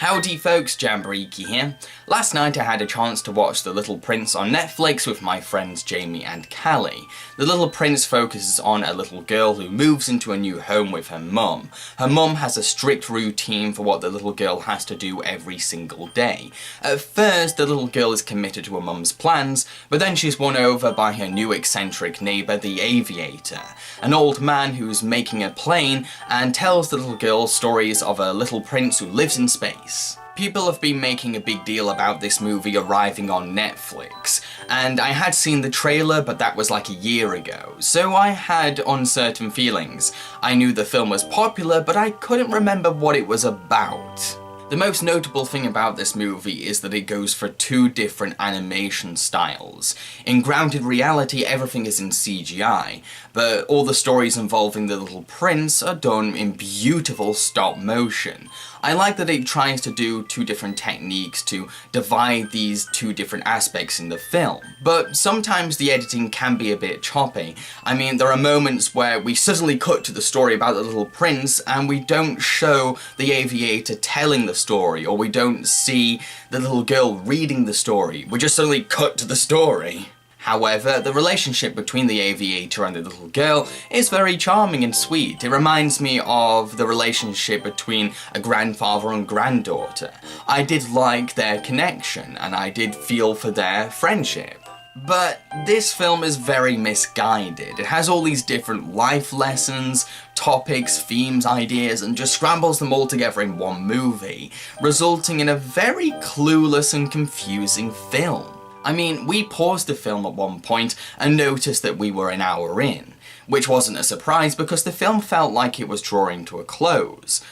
Howdy folks, Jambareeqi here. Last night I had a chance to watch The Little Prince on Netflix with my friends Jamie and Callie. The Little Prince focuses on a little girl who moves into a new home with her mum. Her mum has a strict routine for what the little girl has to do every single day. At first, the little girl is committed to her mum's plans, but then she's won over by her new eccentric neighbour, the Aviator, an old man who's making a plane and tells the little girl stories of a little prince who lives in space. People have been making a big deal about this movie arriving on Netflix, and I had seen the trailer, but that was like a year ago, so I had uncertain feelings. I knew the film was popular, but I couldn't remember what it was about. The most notable thing about this movie is that it goes for two different animation styles. In grounded reality, everything is in CGI, but all the stories involving the little prince are done in beautiful stop motion. I like that it tries to do two different techniques to divide these two different aspects in the film, but sometimes the editing can be a bit choppy. I mean, there are moments where we suddenly cut to the story about the little prince and we don't show the Aviator telling the story, or we don't see the little girl reading the story. We just suddenly cut to the story. However, the relationship between the Aviator and the little girl is very charming and sweet. It reminds me of the relationship between a grandfather and granddaughter. I did like their connection, and I did feel for their friendship. But this film is very misguided. It has all these different life lessons, topics, themes, ideas, and just scrambles them all together in one movie, resulting in a very clueless and confusing film. I mean, we paused the film at one point and noticed that we were an hour in, which wasn't a surprise because the film felt like it was drawing to a close.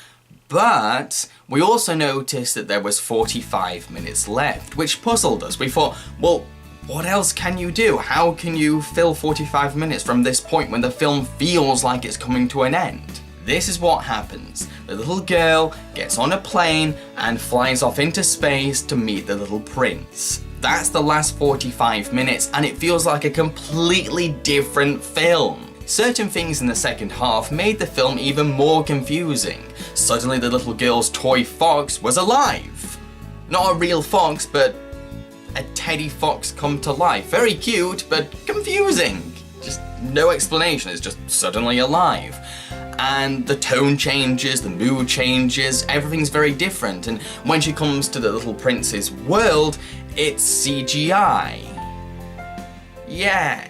But we also noticed that there was 45 minutes left, which puzzled us. We thought, well, what else can you do? How can you fill 45 minutes from this point when the film feels like it's coming to an end? This is what happens. The little girl gets on a plane and flies off into space to meet the little prince. That's the last 45 minutes, and it feels like a completely different film. Certain things in the second half made the film even more confusing. Suddenly the little girl's toy fox was alive. Not a real fox, but a teddy fox come to life. Very cute, but confusing. Just no explanation, it's just suddenly alive. And the tone changes, the mood changes, everything's very different, and when she comes to the little prince's world, it's CGI. Yeah.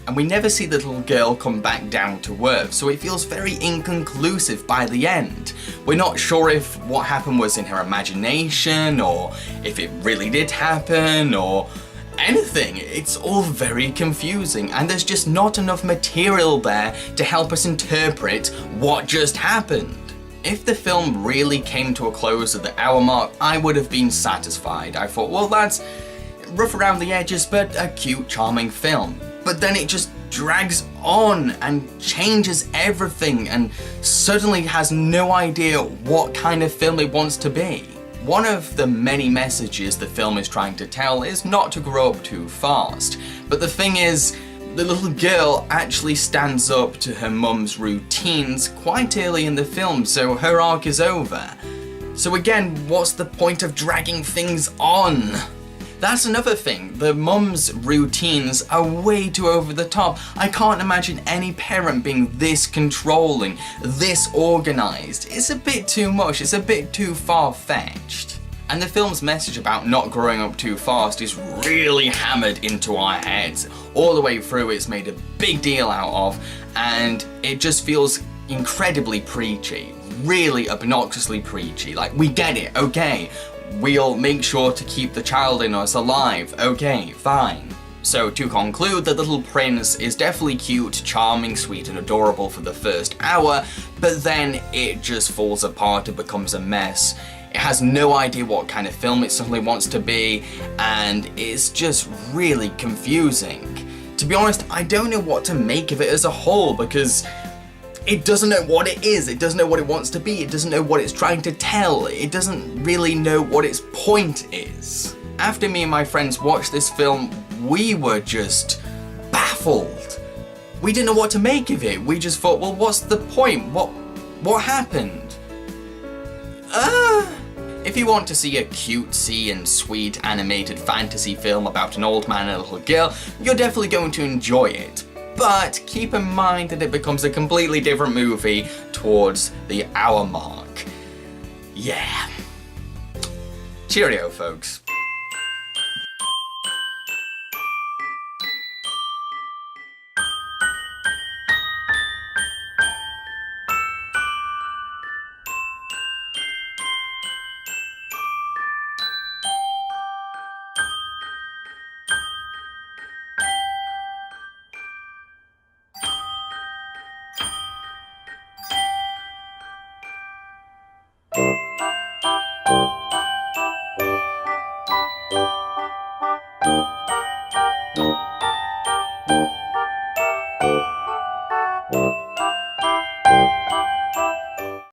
And we never see the little girl come back down to earth, so it feels very inconclusive by the end. We're not sure if what happened was in her imagination, or if it really did happen, or anything. It's all very confusing, and there's just not enough material there to help us interpret what just happened. If the film really came to a close at the hour mark, I would have been satisfied. I thought, well, that's rough around the edges, but a cute, charming film. But then it just drags on and changes everything and suddenly has no idea what kind of film it wants to be. One of the many messages the film is trying to tell is not to grow up too fast. But the thing is, the little girl actually stands up to her mum's routines quite early in the film, so her arc is over. So again, what's the point of dragging things on? That's another thing, the mum's routines are way too over the top. I can't imagine any parent being this controlling, this organised. It's a bit too much, it's a bit too far-fetched. And the film's message about not growing up too fast is really hammered into our heads. All the way through, it's made a big deal out of, and it just feels incredibly preachy, really obnoxiously preachy. Like, we get it, okay. We'll make sure to keep the child in us alive. Okay, fine. So to conclude, the little prince is definitely cute, charming, sweet and adorable for the first hour, but then it just falls apart and becomes a mess. It has no idea what kind of film it suddenly wants to be, and it's just really confusing. To be honest, I don't know what to make of it as a whole, because it doesn't know what it is, it doesn't know what it wants to be, it doesn't know what it's trying to tell, it doesn't really know what its point is. After me and my friends watched this film, we were just baffled. We didn't know what to make of it, we just thought, well, what's the point? What happened? If you want to see a cutesy and sweet animated fantasy film about an old man and a little girl, you're definitely going to enjoy it. But keep in mind that it becomes a completely different movie towards the hour mark. Yeah. Cheerio, folks.